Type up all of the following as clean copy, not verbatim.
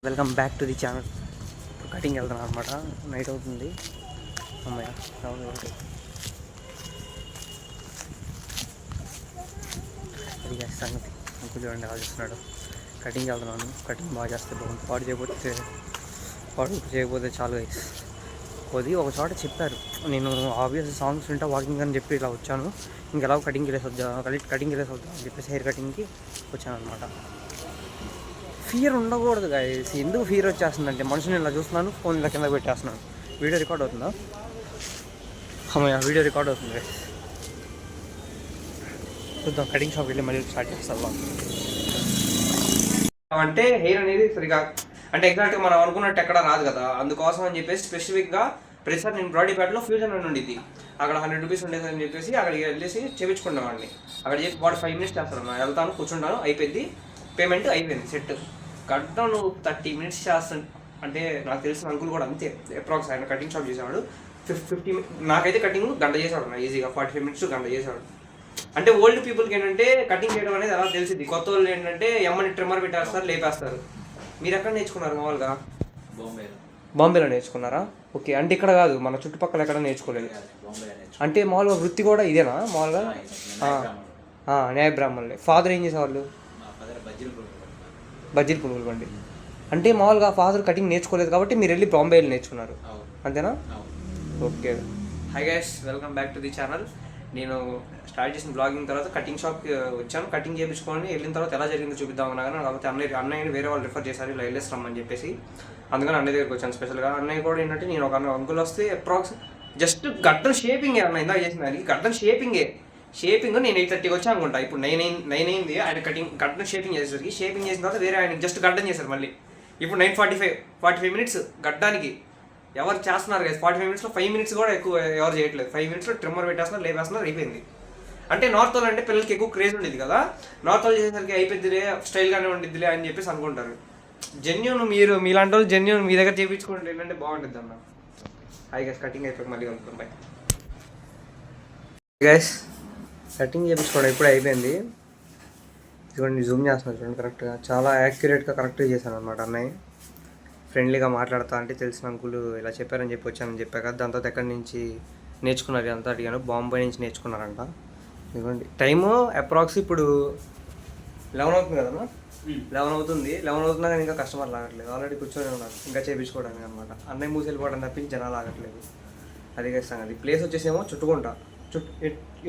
Welcome back to the channel. Cutting వెళ్తున్నాను అనమాట. Night అవుతుంది. అమ్మాయ అది సంగతి. ఇంకో చూడండి ఎలా చేస్తున్నాడు. కటింగ్ వెళ్తున్నాను. కటింగ్ బాగా చేస్తే బాగుంది. పాడు చేయకపోతే చాలు గైస్. అది ఒక చోట చెప్పారు, నేను ఆబ్వియస్ సాంగ్స్ వింటా వాకింగ్ అని చెప్పి ఇలా వచ్చాను. ఇంకెలా కటింగ్ వెళ్ళేసి వద్దాం అని చెప్పేసి హెయిర్ కటింగ్కి వచ్చాను అనమాట. ఫియర్ ఉండకూడదు గైస్. ఎందుకు ఫియర్ వచ్చేస్తుందంటే మనుషుని ఇలా చూస్తున్నాను, ఫోన్ ఇలా కింద పెట్టేస్తున్నాను. వీడియో రికార్డ్ అవుతుందా? అమ్మయ్య, వీడియో రికార్డ్ అవుతుంది గైస్. చూద్దాం, కటింగ్ షాప్కి వెళ్ళి మళ్ళీ స్టార్ట్ చేస్తాం. అంటే హెయిర్ అనేది సరిగా అంటే ఎగ్జాక్ట్గా మనం అనుకున్నట్టు ఎక్కడ రాదు కదా, అందుకోసం అని చెప్పేసి స్పెసిఫిక్గా ప్రతిసారి నేను బ్రాడీపేటలో ఫ్యూజన్ అని ఉండిద్ది, అక్కడ 100 రూపీస్ ఉండేది అని చెప్పేసి అక్కడికి వెళ్ళేసి చేయించుకునేవాడిని. అక్కడ చేసి వాడు 5 మినిట్స్ చేస్తాను, వెళ్తాను, కూర్చుంటాను, అయిపోయింది, పేమెంట్ అయిపోయింది, సెట్. గంటను 30 మినిట్స్ చేస్తాను. అంటే నాకు తెలిసిన అంకుల్ కూడా అంతే, అప్రాక్స్ ఆయన కటింగ్ షాప్ చేసేవాడు. 50 నాకైతే కటింగ్ గంట చేసేవాడు ఈజీగా. 45 మినిట్స్ గంట చేసేవాడు. అంటే ఓల్డ్ పీపుల్కి ఏంటంటే కటింగ్ చేయడం అనేది ఎలా తెలిసింది. కొత్త వాళ్ళు ఏంటంటే ఎమ్మని ట్రిమ్మర్ పెట్టేస్తారు, లేపేస్తారు. మీరు ఎక్కడ నేర్చుకున్నారు మామూలుగా? బాంబేలో నేర్చుకున్నారా? ఓకే. అంటే ఇక్కడ కాదు, మన చుట్టుపక్కల ఎక్కడ నేర్చుకోలేదు. అంటే మామూలుగా వృత్తి కూడా ఇదేనా మామూలుగా? న్యాయ బ్రాహ్మణులే. ఫాదర్ ఏం చేసేవాళ్ళు? బజ్జీల పునుగులు బండి. అంటే మామూలుగా ఫాదర్ కటింగ్ నేర్చుకోలేదు కాబట్టి మీరు వెళ్ళి బాంబేలో నేర్చుకున్నారు, అంతేనా? Okay. Hi guys, welcome back to the channel. నేను స్టార్ట్ చేసిన బ్లాగింగ్ తర్వాత కటింగ్ షాప్కి వచ్చాను. కటింగ్ చేయించుకొని వెళ్ళిన తర్వాత ఎలా జరిగిందో చూపిద్దాం అన్నా కానీ కాకపోతే అన్నయ్యని వేరే వాళ్ళు రిఫర్ చేశారు, ఇలా వెళ్ళేసి రమ్మని చెప్పేసి. అందుకని అన్నయ్య దగ్గరికి వచ్చాను స్పెషల్గా. అన్నయ్య కూడా ఏంటంటే నేను ఒక అంకుల్ వస్తే అప్రాక్స్ జస్ట్ గడ్డం షేపింగే అన్న ఇందాక చేసిన దానికి గడ్డం షేపింగ్ నేను 8:30కి వచ్చా అనుకుంటా. ఇప్పుడు 9 అయింది. ఆయన కటింగ్ గడ్డం షేపింగ్ చేసేసరికి, షేపింగ్ చేసిన తర్వాత వేరే ఆయన జస్ట్ గడ్డం చేశారు మళ్ళీ. ఇప్పుడు 9:45 మినిట్స్ గడ్డానికి ఎవరు చేస్తున్నారు కదా. 45 మినిట్స్లో 5 మినిట్స్ కూడా ఎక్కువ ఎవరు చేయట్లేదు. 5 మినిట్స్లో ట్రిమ్మర్ పెట్టేస్తున్నారు, లేపేస్తున్నారు, అయిపోయింది. అంటే నార్త్ వాళ్ళు అంటే పిల్లలకి ఎక్కువ క్రేజ్ ఉండేది కదా, నార్త్ వాళ్ళు చేసేసరికి అయిపోద్దిలే, స్టైల్గానే ఉండిద్దిలే అని చెప్పేసి అనుకుంటారు. జెన్యూన్ మీలాంటి వాళ్ళు జెన్యూన్ మీ దగ్గర చేయించుకుంటే ఏంటంటే బాగుంటుంది అన్న. హై గైస్, కటింగ్ అయిపోయి మళ్ళీ కలుపుతాం. బై గైస్, కటింగ్ చేయించుకోవడం ఇప్పుడే అయిపోయింది. చూడండి, జూమ్ చేస్తున్నాను చూడండి కరెక్ట్గా, చాలా యాక్యురేట్గా కరెక్ట్గా చేశాను అనమాట. అన్నయ్య ఫ్రెండ్లీగా మాట్లాడతా అంటే తెలిసిన అంకులు ఇలా చెప్పారని చెప్పి వచ్చానని చెప్పాక, దాని తర్వాత ఎక్కడి నుంచి నేర్చుకున్నారు అంతా అడిగాను. బాంబే నుంచి నేర్చుకున్నారంట. ఇదిగోండి టైము అప్రాక్స్ ఇప్పుడు 11 అవుతుంది కదమ్మా. 11 అవుతున్నా కానీ ఇంకా కస్టమర్లు ఆగట్లేదు. ఆల్రెడీ కూర్చొని ఉన్నారు ఇంకా చేయించుకోవడానికి అనమాట. అన్నయ్య మూసి వెళ్ళిపోవడం తప్పించి జనాలు ఆగట్లేదు. అది కష్టం. అది ప్లేస్ వచ్చేసేమో చుట్టుకుంటా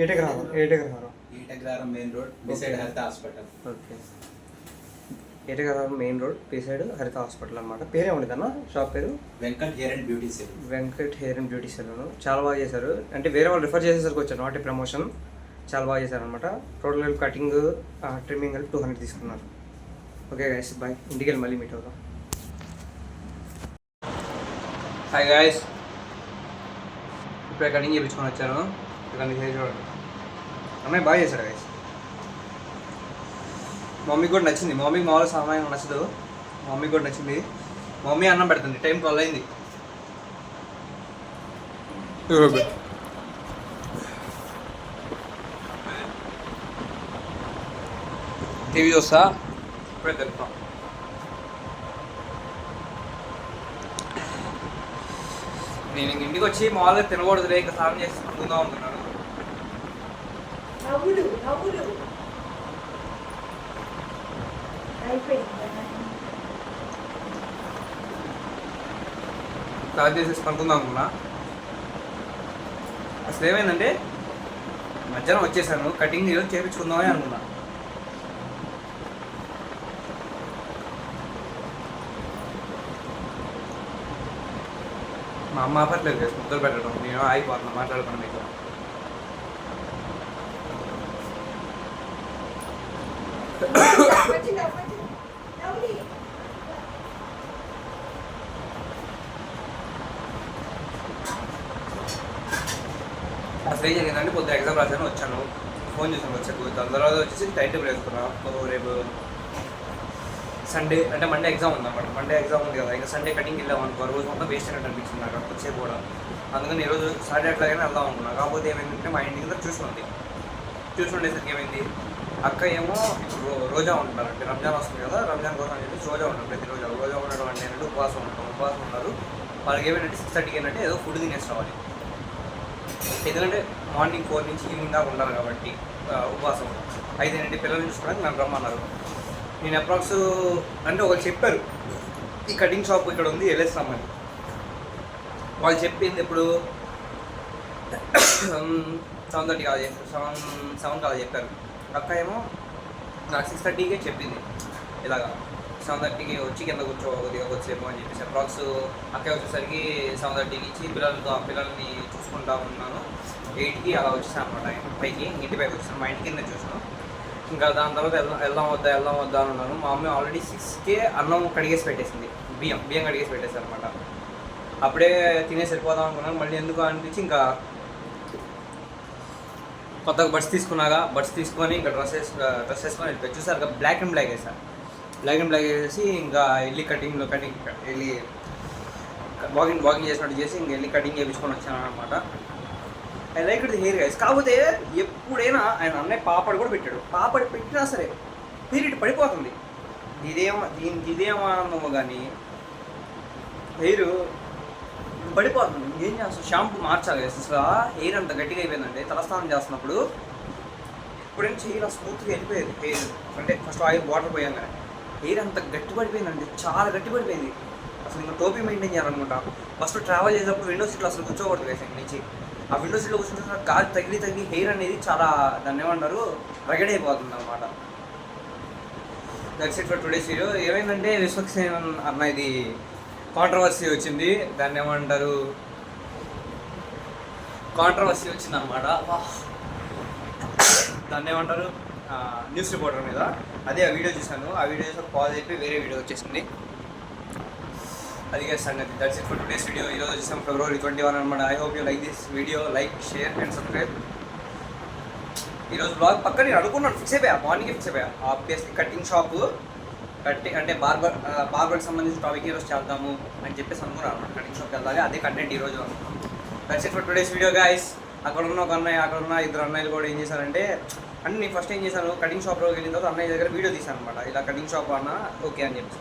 Etagraharam main road beside Haritha hospital. Okay, Etagraharam main road beside Haritha hospital అనమాట. పేరే ఉండదన్న షాప్ పేరు? Venkat hair and beauty salon. చాలా బాగా చేశారు. అంటే వేరే వాళ్ళు రిఫర్ చేసేసరికి వచ్చారు, నాట్ ఏ ప్రమోషన్. చాలా బాగా చేశారనమాట. టోటల్ కటింగ్ ట్రిమ్మింగ్ కలిపి 200 తీసుకున్నారు. Okay guys, bye. ఇంటికి వెళ్ళి మళ్ళీ మీట్ అవుతాం. హాయ్ గైస్, ఇప్పుడే కటింగ్ చేయించుకొని వచ్చాను. అమ్మాయి బాగా చేశారు గైస్. మమ్మీకి కూడా నచ్చింది. మమ్మీకి మామూలు సామాన్యం నచ్చదు, మమ్మీకి కూడా నచ్చింది. మమ్మీ అన్నం పెడుతుంది. టైం 12 అయింది. టీవీ చూస్తా, ఇప్పుడే తెలుపుతాం. నేను ఇంటికి వచ్చి మామూలుగా తినకూడదులే, ఇంకా స్నానం చేసి అనుకుందాం అనుకున్నాను. స్టార్ట్ చేసేసి అనుకుందాం అనుకున్నా. అసలు ఏమైందంటే మధ్యాహ్నం వచ్చేసాను, కటింగ్ ఈరోజు చేయించుకుందామని అనుకున్నా. మా అమ్మ ఆపట్లేదు కదా ముద్దలు పెట్టడం, నేను ఆగిపోతున్నా మాట్లాడుకున్నా మీకు. అసలు ఏం జరిగిందంటే పొద్దున ఎగ్జామ్ రాసాను, వచ్చాను, ఫోన్ చేసాను వచ్చాను. దాని తర్వాత వచ్చేసి టైం టేబుల్ వేసుకున్నాను. రేపు సండే అంటే మండే ఎగ్జామ్ ఉందన్నమాట. మండే ఎగ్జామ్ ఉంది కదా, ఇంకా సండే కటింగ్ వెళ్ళాం అనుకో, రోజు మొత్తం వేస్ట్ అయినట్టు అనిపించింది నాకు వచ్చేది కూడా. అందుకని ఈరోజు సాటర్డే అట్లాగైనా వెళ్దాం అనుకున్నాను. కాకపోతే ఏమైందంటే మా ఇంటి దగ్గర ట్యూషన్ ఉండేసరికి ఏమైంది, అక్క ఏమో ఇప్పుడు రోజా ఉంటున్నారు. అంటే రంజాన్ వస్తుంది కదా, రంజాన్ కోసం అని చెప్పి రోజా ఉంటారు ప్రతిరోజు. రోజా ఉండడం ఉపవాసం ఉన్నారు. వాళ్ళకి ఏమైనా 6:30కి ఏంటంటే ఏదో ఫుడ్ తినేసి రావాలి. ఎందుకంటే మార్నింగ్ 4 నుంచి ఈవినింగ్ దాకా ఉండాలి కాబట్టి ఉపవాసం. అయితే ఏంటంటే పిల్లల్ని చూసుకోవడానికి నన్ను రమ్మన్నారు. నేను అప్రాక్స్ అంటే ఒకరు చెప్పారు ఈ కటింగ్ షాప్ ఇక్కడ ఉంది వెళ్ళేస్తామని. వాళ్ళు చెప్పింది ఎప్పుడు 7:30 కాదు 7 కాదు చెప్పారు. అక్క ఏమో నాకు 6:30కే చెప్పింది ఇలాగా 7:30కి వచ్చి కింద కొద్దిగా వచ్చేమో అని చెప్పేసి. అప్రాక్స్ అక్క వచ్చేసరికి 7:30కి ఇచ్చి పిల్లల్ని చూసుకుంటా ఉన్నాను. 8కి అలా వచ్చేసాను అనమాట పైకి, ఇంటి పైకి వచ్చాను. మా ఇంటికి నేను చూసాను. ఇంకా దాని తర్వాత వెళ్దాం వద్దా అని ఉన్నాను. మా అమ్మ ఆల్రెడీ 6కే అన్నం కడిగేసి పెట్టేసింది, బియ్యం కడిగేసి పెట్టేసి అనమాట. అప్పుడే తినేసి వెళ్ళిపోదాం అనుకున్నాను. మళ్ళీ ఎందుకు అనిపించి ఇంకా కొత్తగా బడ్స్ తీసుకొని ఇంకా డ్రెస్ వేసుకొని వెళ్ళిపోయి చూసారు. బ్లాక్ అండ్ బ్లాక్ వేసేసి ఇంకా వెళ్ళి కటింగ్ వెళ్ళి వాకింగ్ చేసినట్టు చేసి ఇంక వెళ్ళి కటింగ్ చేయించుకొని వచ్చాను అనమాట. I like it the hair guys. కాకపోతే ఎప్పుడైనా ఆయన అన్నయ్య పాపడు కూడా పెట్టాడు. పాపడు పెట్టినా సరే పీరియడ్ పడిపోతుంది. ఇదేమో ఆనందమో కానీ హెయిర్ పడిపోతుంది. ఏం చేస్తాం, షాంపూ మార్చాలి గైస్. అసలు హెయిర్ అంత గట్టిగా అయిపోయిందంటే తలస్నానం చేస్తున్నప్పుడు ఇప్పుడేం ఇలా స్మూత్గా వెళ్ళిపోయేది హెయిర్. అంటే ఫస్ట్ ఆయిల్ వాటర్ పోయాం కానీ హెయిర్ అంత గట్టి పడిపోయిందండి, చాలా గట్టి పడిపోయింది. అసలు ఇంకా టోపీ మెయింటైన్ చేయాలనుకుంటా. ఫస్ట్ ట్రావెల్ చేసేటప్పుడు విండో సీట్లో అసలు కూర్చోకూడదు గైస్. ఇక్కడ నుంచి ఆ విండో సీట్లో కూర్చుంటే గాలి తగిలి హెయిర్ అనేది చాలా దాన్ని ఏమంటారు రగడైపోతుంది అనమాట. That's it for today's video. ఏమైందంటే విశ్వక్సేన్ అన్న ఇది కాంట్రవర్సీ వచ్చింది, దాన్ని ఏమంటారు కాంట్రవర్సీ వచ్చింది అనమాట. దాన్ని ఏమంటారు న్యూస్ రిపోర్టర్ మీద. అదే ఆ వీడియో చూసాను. ఆ వీడియో చూసి పాజ్ అయిపోయి వేరే వీడియో వచ్చేసింది. అది సంగతి. That's it for today's video. ఈరోజు వచ్చేసాం February 21 అనమాట. I hope you like this video. Like, share and subscribe. ఈరోజు బ్లాగ్ పక్క నేను అనుకున్నాను, ఫిక్స్ అయిపోయా, మార్నింగే ఫిక్స్ అయిపోయా. ఆబ్వియస్లీ కటింగ్ షాప్ అంటే బార్బర్కి సంబంధించిన టాపిక్ ఈరోజు చేద్దాము అని చెప్పేసి అనుకున్నాను అనమాట. కటింగ్ షాప్కి వెళ్ళాలి, అదే కంటెంట్ ఈరోజు. That's it for today's video guys. అక్కడ ఉన్న ఒక అన్నయ్య, అక్కడ ఉన్న 2 అన్నయ్యలు కూడా ఏం చేశారంటే, అంటే నేను ఫస్ట్ ఏం చేశాను, కటింగ్ షాప్లోకి వెళ్ళిన తర్వాత అన్నయ్య దగ్గర వీడియో తీశాను అనమాట. ఇలా కటింగ్ షాప్ అన్న ఓకే అని చెప్పేసి.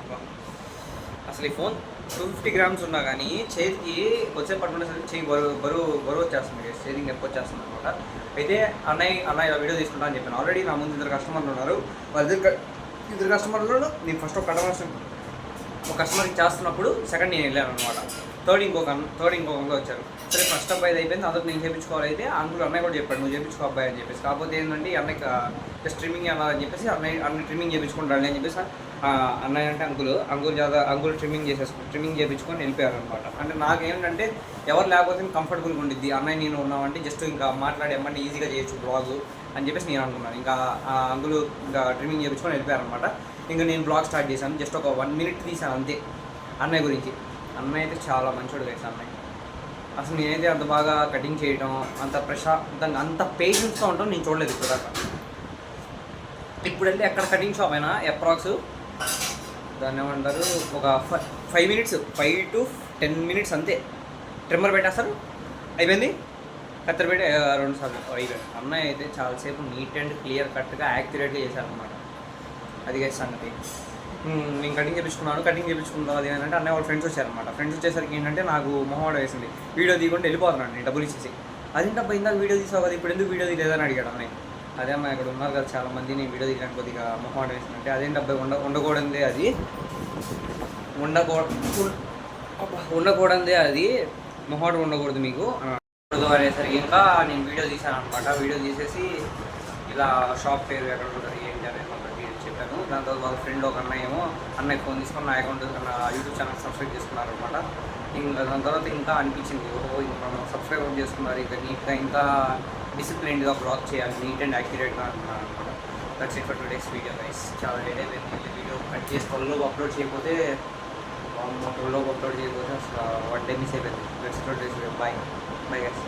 అసలు ఈ ఫోన్ 250 grams ఉన్నా కానీ చేతికి వచ్చే పట్టుకునేసరికి చేయి బరువు వచ్చేస్తుంది, చేతికి ఎక్కువ వచ్చేస్తుంది అనమాట. అయితే అన్నయ్య ఇలా వీడియో తీసుకుంటా అని చెప్పాను. ఆల్రెడీ నా ముందు 2 కస్టమర్లు ఉన్నారు. వాళ్ళ 2 కస్టమర్లు నేను ఫస్ట్ ఒక కస్టమర్కి చేస్తున్నప్పుడు సెకండ్ నేను వెళ్ళాను అనమాట. థర్డ్ ఇంకొక వచ్చారు. సరే ఫస్ట్ అబ్బాయి అయిపోయింది, అందరూ నేను చేయించుకోవాలి. అయితే అన్నయ్య కూడా చెప్పాడు నువ్వు చేయించుకో అబ్బాయి అని చెప్పేసి. కాకపోతే ఏంటంటే అన్నయ్య జస్ట్ ట్రిమ్మింగ్ అన్నారని చెప్పేసి అన్న ట్రిమ్మింగ్ చేయించుకుంటాడు అని చెప్పేసి అన్నయ్య అంటే అంకుల్ ట్రిమ్మింగ్ చేయించుకొని వెళ్ళిపోయారు అనమాట. అంటే నాకేంటంటే ఎవరు లేకపోతే కంఫర్టబుల్గా ఉండిద్ది, అన్నయ్య నేను ఉన్నామంటే జస్ట్ ఇంకా మాట్లాడి ఏమంటే ఈజీగా చేయొచ్చు బ్లాగ్ అని చెప్పేసి నేను అనుకున్నాను. ఇంకా అంకుల్ ఇంకా ట్రిమ్మింగ్ చేయించుకొని వెళ్ళిపోయారు అనమాట. ఇంకా నేను బ్లాగ్ స్టార్ట్ చేశాను. జస్ట్ ఒక 1 minute తీసాను అంతే అన్నయ్య గురించి. అన్నయ్య అయితే చాలా మంచోడు గైస్ అన్నయ్య. అసలు నేనైతే అంత బాగా కటింగ్ చేయడం, అంత ప్రశాంతంగా అంత పేషెన్స్గా ఉంటాం నేను చూడలేదు ఇప్పుడు దాకా. ఇప్పుడు వెళ్ళి ఎక్కడ కటింగ్ షాప్ అయినా అప్రాక్స్ దాన్ని ఏమంటారు ఒక 5 to 10 minutes అంతే. ట్రిమ్మర్ పెట్టేస్తారు, అయిపోయింది. కత్తెర పెట్టి 2 సార్లు అయిపోయింది. అన్నయ్య అయితే చాలాసేపు నీట్ అండ్ క్లియర్ కట్గా యాక్యురేట్గా చేశారనమాట. అది గైస్ సంగతి. నేను కటింగ్ చేయించుకున్న తర్వాత ఏంటంటే అన్నయ్య వాళ్ళ ఫ్రెండ్స్ వచ్చారనమాట. ఫ్రెండ్స్ వచ్చేసరికి ఏంటంటే నాకు మొహమాట వేసింది, వీడియో తీయకుండా వెళ్ళిపోతున్నాను నేను డబ్బులు ఇచ్చేసి. అదేంటబ్బా ఇందాక వీడియో తీసావు కదా, ఇప్పుడు ఎందుకు వీడియో తీయలేదని అడిగాడు అన్నయ్య. అదే అమ్మ ఇక్కడ ఉన్నారు కదా చాలామంది, నేను వీడియో తీయడానికి కొద్దిగా మొహమాట వేసిందంటే అదేంటబ్బా ఉండకూడదే అది ఉండకూడదే అది మొహమాట ఉండకూడదు మీకు అనేసరికి ఇంకా నేను వీడియో తీసాను అనమాట. వీడియో తీసేసి ఇలా షాప్ పేరు ఎక్కడ ఉంటుంది ఏంటి అనేది చెప్పాను. దాని తర్వాత వాళ్ళ ఫ్రెండ్ ఒక అన్నయ్య ఫోన్ తీసుకొని నా అకౌంట్ నా యూట్యూబ్ ఛానల్ సబ్స్క్రైబ్ చేసుకున్నారు అనమాట. ఇంకా దాని తర్వాత ఇంకా అనిపించింది ఓహో ఇంకా మనం సబ్స్క్రైబ్ చేసుకున్నారు, ఇంకా నీట్గా ఇంకా డిసిప్లిన్డ్గా బ్లాగ్ చేయాలి, నీట్ అండ్ యాక్యురేట్గా అంటున్నాను అనమాట. That's it for today's video guys. చాలా లేట్ అయిపోయింది వీడియో కట్ చేసి 12 అప్లోడ్ చేయకపోతే అసలు 1 day మిస్ అయిపోయింది. That's it for today's video. Bye guys.